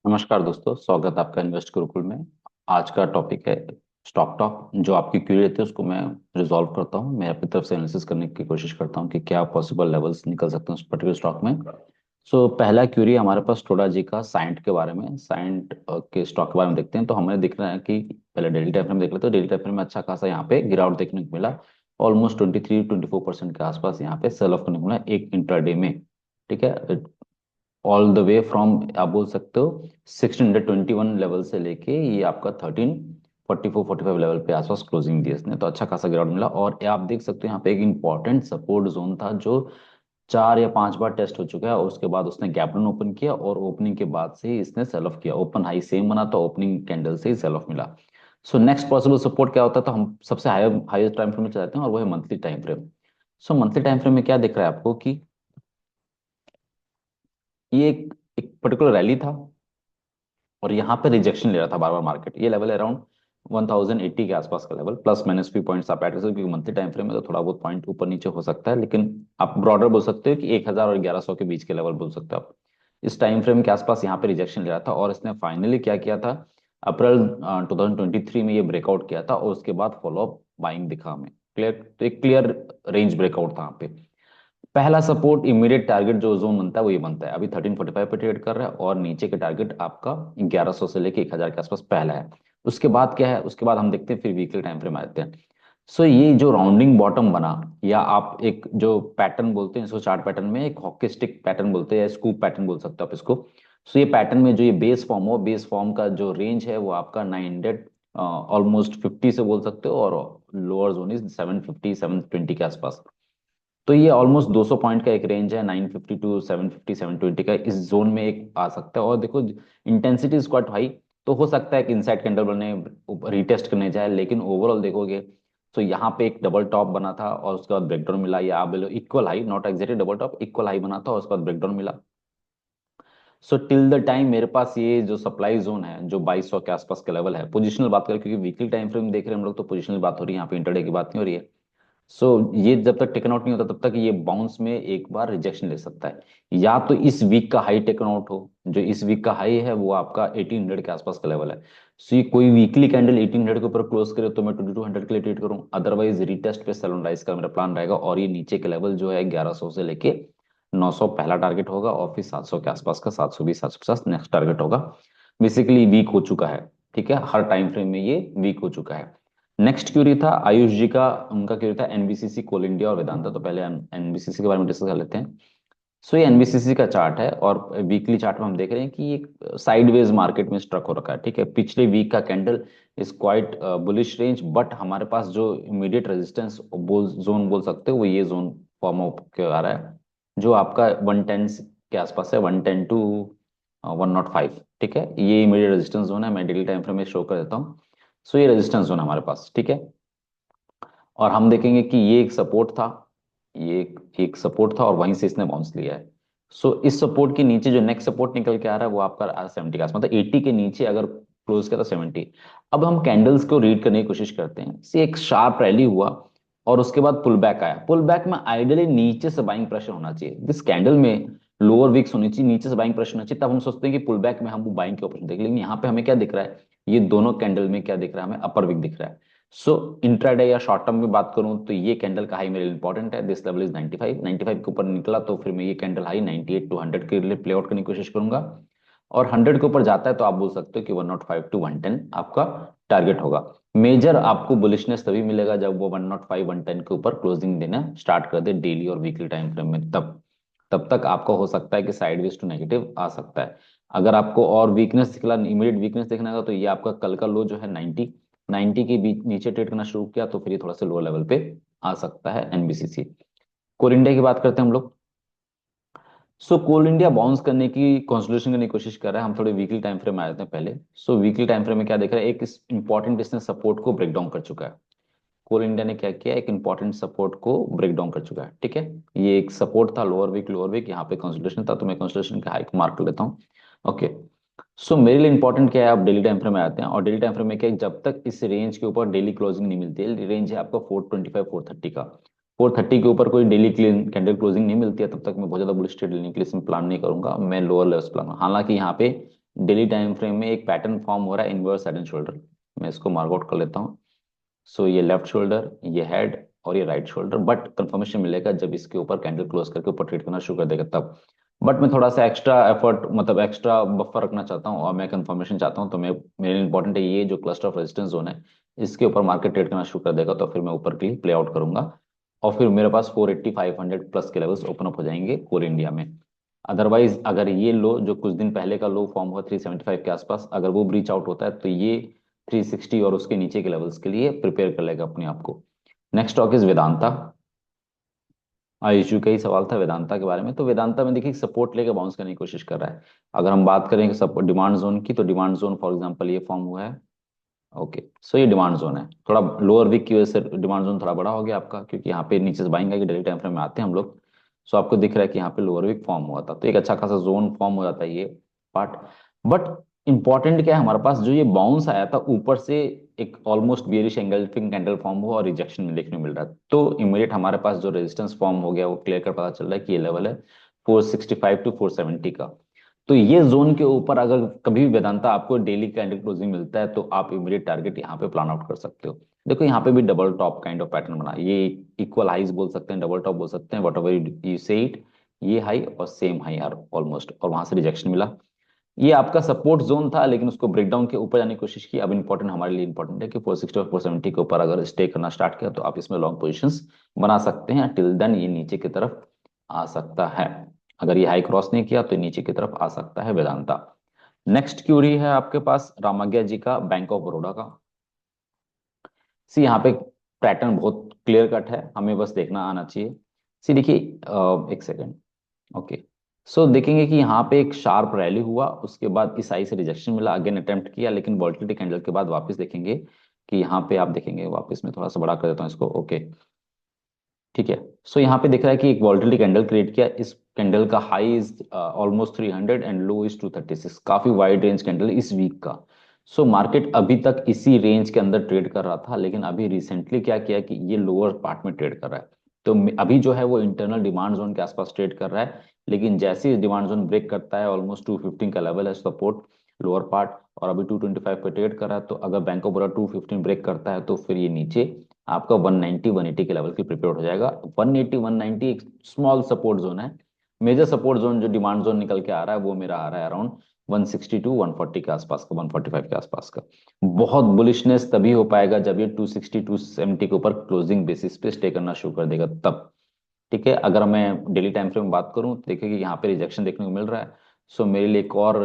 नमस्कार दोस्तों, स्वागत है आपका इन्वेस्ट गुरुकुल में। आज का टॉपिक है स्टॉक टॉक। जो आपकी क्यूरी रहती है उसको मैं रिजॉल्व करता हूँ। मैं अपनी तरफ से एनालिसिस करने की कोशिश करता हूँ कि क्या पॉसिबल लेवल्स निकल सकते हैं उस पर्टिकुलर स्टॉक में। पहला क्यूरी हमारे पास टोडा जी का साइंट के बारे में। साइंट के स्टॉक के बारे में देखते हैं तो हमें दिख रहा है कि पहले डेली टाइम फ्रेम देख लेते हैं। डेली टाइम फ्रेम में अच्छा खासा यहाँ पे गिरावट देखने को मिला। ऑलमोस्ट 23-24% के आसपास यहाँ पे सेल ऑफ करने को मिला एक इंट्राडे में। ठीक है, ऑल द वे फ्रॉम आप बोल सकते हो 1621 लेवल से लेके ये आपका 1344-45 लेवल पे आसपास क्लोजिंग दी इसने, तो अच्छा खासा गिरावट मिला। और ये आप देख सकते हो यहाँ पे एक इंपॉर्टेंट सपोर्ट जोन था जो 4 या 5 बार टेस्ट हो चुका है, और उसके बाद उसने गैप डाउन ओपन किया और ओपनिंग के बाद से ही इसने सेल ऑफ किया। ओपन हाई सेम बना तो ओपनिंग कैंडल से ही सेल ऑफ मिला। नेक्स्ट पॉसिबल सपोर्ट क्या होता है, तो हम सबसे हाईएस्ट टाइम फ्रेम में चलाते हैं और वो है monthly time frame. Monthly time frame में क्या दिख रहा है आपको कि ये एक पर्टिकुलर रैली था और यहाँ पे रिजेक्शन ले रहा था बार बार मार्केट। ये लेवल है अराउंड 1080 के आसपास का लेवल, प्लस माइनस भी पॉइंट्स आप ऐड कर सकते हो क्योंकि मंथली टाइम फ्रेम में तो थोड़ा बहुत पॉइंट ऊपर नीचे हो सकता है, लेकिन आप ब्रॉडर बोल सकते हो कि 1000 और 1100 के बीच के लेवल बोल सकते हो आप। इस टाइम फ्रेम के आसपास यहाँ पे रिजेक्शन ले रहा था और इसने फाइनली क्या किया था, अप्रैल 2023 में ये ब्रेकआउट किया था और उसके बाद फॉलो अप बाइंग दिखा हमें। क्लियर, तो एक क्लियर रेंज ब्रेकआउट था यहाँ पे। पहला सपोर्ट इमीडिएट टारगेट जो जोन बनता है वो ये बनता है, अभी 1345 पे ट्रेड कर रहा है और नीचे के टारगेट आपका 1100 से लेके 1000 के आसपास पहला है। उसके बाद क्या है, उसके बाद हम देखते हैं फिर वीकली टाइम फ्रेम आते हैं। ये जो राउंडिंग बॉटम बना, या आप एक जो पैटर्न बोलते हैं इसको, चार्ट पैटर्न में एक हॉकी स्टिक पैटर्न बोलते हैं या स्कूप पैटर्न बोल सकते हो आप इसको। ये पैटर्न में जो ये बेस फॉर्म हो, बेस फॉर्म का जो रेंज है वो आपका 900 ऑलमोस्ट 50 से बोल सकते हो, और लोअर जोन इज 750 720 के आसपास। तो ये ऑलमोस्ट 200 पॉइंट का एक रेंज है, 950 टू 750 720 का इस जोन में एक आ सकता है। और देखो इंटेंसिटी इज क्वाइट हाई, तो हो सकता है कि इनसाइड कैंडल बने रीटेस्ट करने जाए, लेकिन ओवरऑल देखोगे तो यहाँ पे एक डबल टॉप बना था और उसके बाद ब्रेकडाउन मिला, या आप बोलो equal high, not exactly double top, equal high बना था और उसके बाद ब्रेकडाउन मिला। टिल द टाइम मेरे पास ये जो सप्लाई जोन है जो 2200 के आसपास का लेवल है, पोजिशनल बात करें क्योंकि वीकली टाइम फ्रेम देख रहे हैं हम लोग तो पोजिशनल बात हो रही है, यहाँ पे इंटरडे की बात नहीं हो रही है। ये जब तक टेकन आउट नहीं होता तब तक ये बाउंस में एक बार रिजेक्शन ले सकता है। या तो इस वीक का हाई टेकन आउट हो, जो इस वीक का हाई है वो आपका 1800 के आसपास का लेवल है। ये कोई वीकली कैंडल 1800 के ऊपर क्लोज करे तो मैं 2200 के लिए ट्रेड करूं, अदरवाइज रिटेस्ट पे सेल ऑन राइज का मेरा प्लान रहेगा। और ये नीचे के लेवल जो है 1100 से लेके 900 पहला टारगेट होगा, और फिर 700 के आसपास का 720 750 नेक्स्ट टारगेट होगा। बेसिकली वीक हो चुका है, ठीक है, हर टाइम फ्रेम में ये वीक हो चुका है। नेक्स्ट क्यूरी था आयुष जी का, उनका क्यूरी था एनबीसीसी, कोल इंडिया और वेदांता। तो पहले हम एनबीसीसी के बारे में डिस्कस कर लेते हैं। ये एनबीसीसी का चार्ट है और वीकली चार्ट में हम देख रहे हैं कि एक साइडवेज मार्केट में स्ट्रक हो रखा है। ठीक है, पिछले वीक का candle is quite bullish range, but हमारे पास जो इमीडिएट रेजिस्टेंस जोन बोल सकते हो वो ये जोन फॉर्म अप के आ रहा है, जो आपका 110 के आसपास है, 110 टू 105। ठीक है, ये इमीडिएट रेजिस्टेंस जोन है, मैं डेली टाइम फ्रेम में शो कर देता हूँ। ये रेजिस्टेंस जोन है हमारे पास, ठीक है। और हम देखेंगे कि ये एक सपोर्ट था, ये एक सपोर्ट था और वहीं से इसने बाउंस लिया है। इस सपोर्ट के नीचे जो नेक्स्ट सपोर्ट निकल के आ रहा है वो आपका 70 का, मतलब 80 के नीचे अगर क्लोज किया तो 70। अब हम कैंडल्स को रीड करने की कोशिश करते हैं। एक शार्प रैली हुआ और उसके बाद पुल बैक आया। पुल बैक में आइडियली नीचे से बाइंग प्रेशर होना चाहिए, जिस कैंडल में लोअर विक्स होनी चाहिए, नीचे से बाइंग प्रेशर होना चाहिए, तब हम सोचते हैं कि पुल बैक में हम वो बाइंग के ऑप्शन देख लेंगे। यहाँ पे हमें क्या दिख रहा है, ये दोनों कैंडल में क्या दिख रहा है, हमें अपर विक दिख रहा है। इंट्राडे या शॉर्ट टर्म में बात करूं तो ये कैंडल का हाई मेरे लिए इंपॉर्टेंट है, दिस लेवल इज 95। 95 के ऊपर निकला तो फिर मैं ये कैंडल हाई 98 टू 100 के लिए प्ले आउट करने की कोशिश करूंगा। और 100 के ऊपर जाता है तो आप बोल सकते हो कि 105 टू 110 आपका टारगेट होगा। मेजर आपको बुलिशनेस तभी मिलेगा जब वो 105 110 के ऊपर क्लोजिंग देना स्टार्ट कर दे डेली और वीकली टाइम फ्रेम में, तब तब तक आपका हो सकता है कि साइडवेज टू नेगेटिव आ सकता है। अगर आपको और वीकनेस दिखला, इमीडिएट वीकनेस देखना है तो ये आपका कल का लो जो है 90, 90 के बीच नीचे ट्रेड करना शुरू किया तो फिर ये थोड़ा सा लोअर लेवल पे आ सकता है एनबीसीसी। कोल इंडिया की बात करते हैं हम लोग। कोल इंडिया बाउंस करने की, कंसोलिडेशन करने की कोशिश कर रहा है। हम थोड़े वीकली टाइम फ्रेम में आ जाते हैं पहले। वीकली टाइम फ्रेम में क्या देख रहा है, एक इंपॉर्टेंट इसने सपोर्ट को ब्रेक डाउन कर चुका है। कोल इंडिया ने क्या किया, एक इंपॉर्टेंट सपोर्ट को ब्रेक डाउन कर चुका है। ठीक है, ये एक सपोर्ट था, लोअर वीक यहाँ पे कंसोलिडेशन था, तो मैं कंसोलिडेशन का हाई को मार्क कर लेता हूँ। ओके, मेरे लिए इंपॉर्टेंट क्या है, आप डेली टाइम फ्रेम में आते हैं और डेली टाइम फ्रेम में क्या है, जब तक इस रेंज के ऊपर डेली क्लोजिंग नहीं मिलती है, रेंज है आपका 425 430 का, 430 के ऊपर कोई डेली कैंडल क्लोजिंग नहीं मिलती है तब तक मैं बहुत ज्यादा बुलिश ट्रेड लेने के लिए इसमें प्लान नहीं करूंगा, मैं लोअर लेवल्स प्लान। हालांकि यहाँ पे डेली टाइम फ्रेम में एक पैटर्न फॉर्म हो रहा है इनवर्स हेड एंड शोल्डर। मैं इसको मार्क आउट कर लेता हूँ। सो ये लेफ्ट शोल्डर, ये हेड और ये राइट शोल्डर, बट कंफर्मेशन मिलेगा जब इसके ऊपर कैंडल क्लोज करके ऊपर ट्रेड करना शुरू कर देगा तब। बट मैं थोड़ा सा एक्स्ट्रा एफर्ट, मतलब एक्स्ट्रा बफर रखना चाहता हूँ और मैं कंफर्मेशन चाहता हूँ, तो मैं, मेरे लिए इंपॉर्टेंट है ये जो क्लस्टर ऑफ रेजिस्टेंस जोन है, इसके ऊपर मार्केट ट्रेड करना शुरू कर देगा तो फिर मैं ऊपर के लिए प्ले आउट करूंगा। और फिर मेरे पास 480 500 प्लस के लेवल्स ओपन अप हो जाएंगे कोर इंडिया में। अदरवाइज अगर ये लो जो कुछ दिन पहले का लो फॉर्म हुआ 375 के आसपास, अगर वो ब्रीच आउट होता है तो ये 360 और उसके नीचे के लेवल्स के लिए प्रिपेयर कर लेगा अपने आप को। Next stock is Vedanta. आयुषु का ही सवाल था वेदांता के बारे में। तो वेदांता में देखिए सपोर्ट लेके बाउंस करने की कोशिश कर रहा है। अगर हम बात करें सपोर्ट डिमांड जोन की, तो डिमांड जोन फॉर एग्जांपल ये फॉर्म हुआ है। ओके, सो ये डिमांड जोन है। थोड़ा लोअर वीक की वजह से डिमांड जोन थोड़ा बड़ा हो गया आपका, क्योंकि यहाँ पे नीचे से बाइंग आएगी, डेली टाइम फ्रेम में आते हैं हम लोग। सो आपको दिख रहा है कि यहाँ पे लोअर वीक फॉर्म हुआ था, तो एक अच्छा खासा जोन फॉर्म हो जाता है ये पार्ट। बट इंपॉर्टेंट क्या है, हमारे पास जो ये बाउंस आया था ऊपर से, एक almost bearish engulfing candle form हुआ और रिजेक्शन में देखने को मिल रहा है, तो इमीडिएट हमारे पास जो रेजिस्टेंस फॉर्म हो गया वो क्लियर कर पता चल रहा है कि ये लेवल है 465 to 470 का। तो ये जोन के ऊपर अगर कभी भी वेदांता आपको डेली कैंडल क्लोजिंग मिलता है तो आप इमीडिएट टारगेट यहाँ पे प्लान आउट कर सकते हो। देखो यहाँ पे भी double top kind of pattern बना, ये इक्वल हाइज बोल सकते हैं, डबल टॉप बोल सकते हैं, वट एवर यू से इट। ये हाई और सेम हाई यार ऑलमोस्ट, और वहां से रिजेक्शन मिला। ये आपका सपोर्ट जोन था, लेकिन उसको ब्रेकडाउन के ऊपर जाने की कोशिश की। अब इंपॉर्टेंट हमारे लिए इंपॉर्टेंट है कि 460 और 470 के ऊपर अगर स्टे करना स्टार्ट किया तो आप इसमें लॉन्ग पोजीशंस बना सकते हैं। टिल देन ये नीचे की तरफ आ सकता है। अगर ये हाई क्रॉस नहीं किया तो नीचे की तरफ आ सकता है वेदांता। नेक्स्ट क्यूरी है आपके पास रामाग्या जी का, बैंक ऑफ बड़ौदा का। सी यहाँ पे पैटर्न बहुत क्लियर कट है, हमें बस देखना आना चाहिए। सी देखिए, एक सेकेंड। ओके, सो देखेंगे कि यहाँ पे एक शार्प रैली हुआ, उसके बाद इस आई से रिजेक्शन मिला, अगेन अटेम्प्ट किया, लेकिन वॉल्टिलिटी कैंडल के बाद वापस देखेंगे कि यहाँ पे आप देखेंगे वापस, में थोड़ा सा बड़ा कर देता हूँ इसको। ओके, ठीक है। सो यहाँ पे दिख रहा है कि एक वॉल्टिलिटी कैंडल क्रिएट किया, इस कैंडल का high is almost 300 and low is 236, काफी वाइड रेंज कैंडल इस वीक का। सो मार्केट अभी तक इसी रेंज के अंदर ट्रेड कर रहा था, लेकिन अभी रिसेंटली क्या किया कि ये लोअर पार्ट में ट्रेड कर रहा है। तो अभी जो है वो इंटरनल डिमांड जोन के आसपास ट्रेड कर रहा है, लेकिन जैसे ही डिमांड जोन ब्रेक करता है, ऑलमोस्ट 215 का लेवल है सपोर्ट लोअर पार्ट, और अभी 225 पे ट्रेड कर रहा है, तो अगर बैंक ऑफ बड़ौदा 215 ब्रेक करता है तो फिर ये नीचे आपका 190 180 के लेवल की प्रिपेयर हो जाएगा। 180 190 एक स्मॉल सपोर्ट जोन है। मेजर सपोर्ट जोन जो डिमांड जोन निकल के आ रहा है वो मेरा आ रहा है अराउंड 160 टू 140 के आसपास का, 145 के आसपास का। बहुत बुलिशनेस तभी हो पाएगा जब ये 260 270 के ऊपर क्लोजिंग बेसिस पे स्टे करना शुरू कर देगा तब। ठीक है, अगर मैं डेली टाइम फ्रेम में बात करूं तो देखिए कि यहाँ पे रिजेक्शन देखने को मिल रहा है। सो मेरे लिए एक और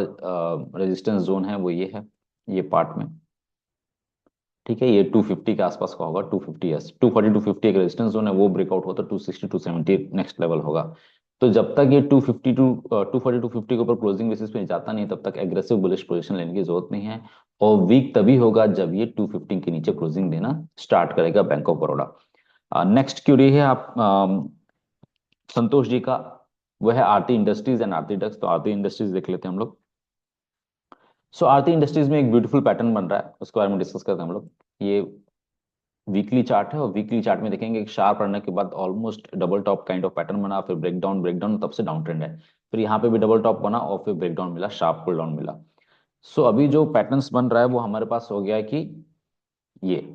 रेजिस्टेंस जोन है, वो ये है, ये पार्ट में। ठीक है, ये 250 के आसपास का होगा, 250, यस 240 250 एक रेजिस्टेंस जोन है, वो ब्रेकआउट होता है 260 270 नेक्स्ट लेवल होगा। तो जब तक ये 250 टू 240 250 के ऊपर क्लोजिंग बेसिस पे जाता नहीं, तब तक एग्रेसिव बुलिश पोजीशन लेने की जरूरत नहीं है। और वीक तभी होगा जब ये 215 के नीचे क्लोजिंग देना स्टार्ट करेगा bank of Baroda. Next query है आप संतोष जी का, वो है आरती इंडस्ट्रीज एंड आरती डक्स। तो आरती इंडस्ट्रीज देख लेते हैं हम लोग। सो आरती इंडस्ट्रीज में एक ब्यूटीफुल पैटर्न बन रहा है, उसके बारे में डिस्कस करते हैं हम लोग। ये वीकली चार्ट है, और वीकली चार्ट में देखेंगे एक शार्प रनने के बाद almost double top kind of pattern बना, फिर ब्रेकडाउन ब्रेकडाउन, तब से डाउन ट्रेंड है। फिर यहाँ पे भी डबल टॉप बना और फिर ब्रेकडाउन मिला, शार्प पुल डाउन मिला। सो अभी जो पैटर्न्स बन रहा है वो हमारे पास हो गया है कि ये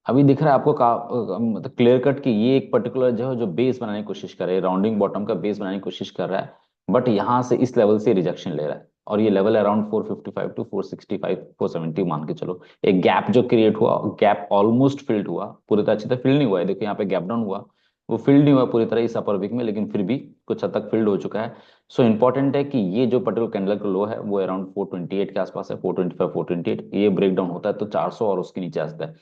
अभी दिख रहा है आपको का, मतलब क्लियर कट कि ये एक पर्टिकुलर जो है जो बेस बनाने की कोशिश कर रहा है, राउंडिंग बॉटम का बेस बनाने की कोशिश कर रहा है, बट यहाँ से इस लेवल से रिजेक्शन ले रहा है, और ये लेवल अराउंड 455 टू 465 470 मान के चलो। एक गैप जो क्रिएट हुआ, गैप ऑलमोस्ट फिल्ड हुआ, पूरी तरह अच्छी तरह फिल्ड नहीं हुआ है, देखो यहाँ पे गैप डाउन हुआ, वो फिल्ड नहीं हुआ पूरी तरह इस अपर वीक में, लेकिन फिर भी कुछ हद तक फिल्ड हो चुका है। सो इंपॉर्टेंट है कि ये जो पर्टिकुलर कैंडल का लो है वो अराउंड 428 के आसपास है, 425 428, ये ब्रेक डाउन होता है तो 400 और उसके नीचे आता है।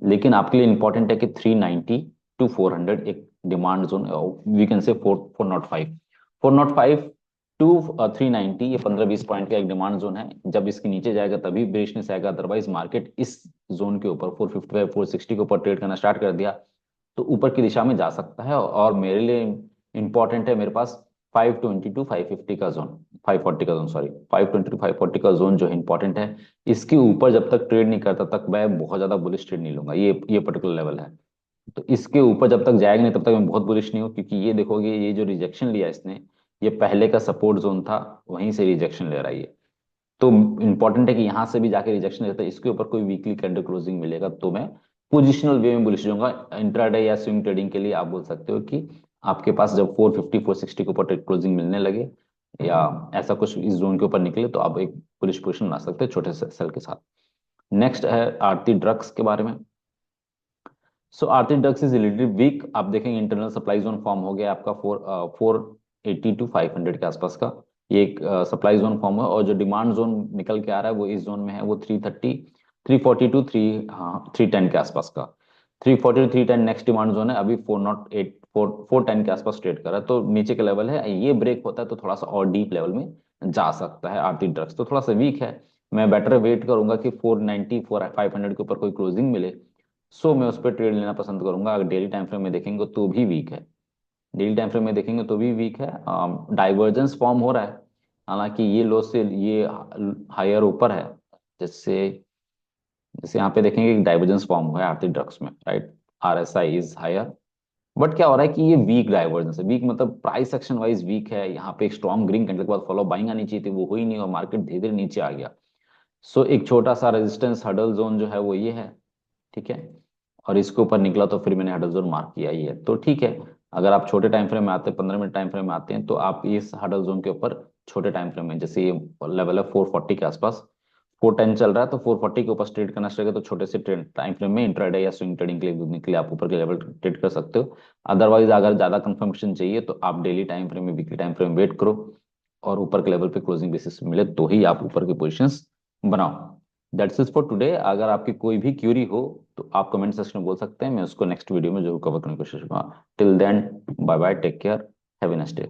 लेकिन आपके लिए इंपॉर्टेंट है कि 390 टू 400 एक demand zone, we can say 405 405 to 390, ये 15-20 पॉइंट का एक डिमांड जोन है। जब इसके नीचे जाएगा तभी बेरिशनेस आएगा, अदरवाइज मार्केट इस जोन के ऊपर 455 460 के ऊपर ट्रेड करना स्टार्ट कर दिया तो ऊपर की दिशा में जा सकता है। और मेरे लिए इंपॉर्टेंट है, मेरे पास 520 टू 550 का जोन, 540 का जोन, सॉरी 520 टू 540 का जोन जो है इंपॉर्टेंट है। इसके ऊपर जब तक ट्रेड नहीं करता तक मैं बहुत ज्यादा बुलिश ट्रेड नहीं लूंगा, ये पर्टिकुलर लेवल है। तो इसके ऊपर जब तक जाएगा नहीं तब तक मैं बहुत बुलिश नहीं हूँ, क्योंकि ये देखोगे ये जो रिजेक्शन लिया इसने, ये पहले का सपोर्ट जोन था, वहीं से रिजेक्शन ले रहा है ये। तो इंपॉर्टेंट है कि यहाँ से भी जाके रिजेक्शन रहता है, इसके ऊपर कोई वीकली कैंडल क्लोजिंग मिलेगा तो मैं पोजिशनल वे में बुलिश जाऊंगा। इंट्राडे या स्विंग ट्रेडिंग के लिए आप बोल सकते हो कि आपके पास जब 450 460 के ऊपर क्लोजिंग मिलने लगे या ऐसा कुछ इस जोन के ऊपर निकले तो आप एक बुलिश पोजिशन बना सकते हैं छोटे से सेल के साथ। नेक्स्ट है आरती ड्रग्स के बारे में। सो आरती ड्रग्स इज रिलेटिव वीक। आप देखेंगे इंटरनल सप्लाई जोन फॉर्म हो गया आपका 480 टू 500 के आसपास का, ये एक सप्लाई जोन फॉर्म है। और जो डिमांड जोन निकल के आ रहा है वो इस जोन में है, वो 330 340 टू 310 के आसपास का। 340 टू 310 नेक्स्ट डिमांड जोन है, अभी 408 410 के आसपास ट्रेड कर रहा है, तो नीचे का लेवल है। ये ब्रेक होता है तो थोड़ा सा और डीप लेवल में जा सकता है। आरती ड्रग्स तो थोड़ा सा वीक है, मैं बेटर वेट करूंगा कि 490 500 के ऊपर कोई क्लोजिंग मिले, सो मैं उस पर ट्रेड लेना पसंद करूंगा। अगर डेली टाइम फ्रेम में देखेंगे तो भी वीक है, डेली टाइम फ्रेम में देखेंगे तो भी वीक है। डाइवर्जेंस फॉर्म हो रहा है, हालांकि ये लो से ये हायर ऊपर है। जैसे जैसे यहाँ पे देखेंगे डाइवर्जेंस फॉर्म हुआ है आर्थिक ड्रग्स में, right. RSI is higher, but क्या हो रहा है कि ये वीक डाइवर्जेंस है। वीक मतलब प्राइस एक्शन वाइज वीक है। यहाँ पे एक स्ट्रॉन्ग ग्रीन कैंडल के बाद फॉलो बाइंग आनी चाहिए थी, वो हुई नहीं और मार्केट धीरे धीरे नीचे आ गया। सो एक छोटा सा रेजिस्टेंस हडल जोन जो है वो ये है, ठीक है। और इसके ऊपर निकला तो फिर मैंने हडल जोन मार्क किया ही है, तो ठीक है। अगर आप छोटे टाइम फ्रेम में आते हैं, 15 मिनट टाइम फ्रेम में आते हैं, तो आप इस हडल जोन के ऊपर छोटे टाइम फ्रेम में, जैसे ये लेवल है 440 के आसपास, 410 चल रहा है तो 440 के ऊपर ट्रेड करना चाहिए। तो छोटे से टाइम फ्रेम में इंट्राडे या स्विंग ट्रेडिंग के लिए दूसरे के लिए आप ऊपर के लेवल ट्रेड कर सकते हो। अदरवाइज अगर ज्यादा कंफर्मेशन चाहिए तो आप डेली टाइम फ्रेम में, वीकली टाइम फ्रेम वेट करो और ऊपर के लेवल पे क्लोजिंग बेसिस मिले तो ही आप ऊपर की पोजिशंस बनाओ। That's it for today. अगर आपकी कोई भी क्यूरी हो तो आप कमेंट सेक्शन में बोल सकते हैं, मैं उसको नेक्स्ट वीडियो में जरूर कवर करने की कोशिश करूंगा। Till then, bye bye, take care, have a nice day.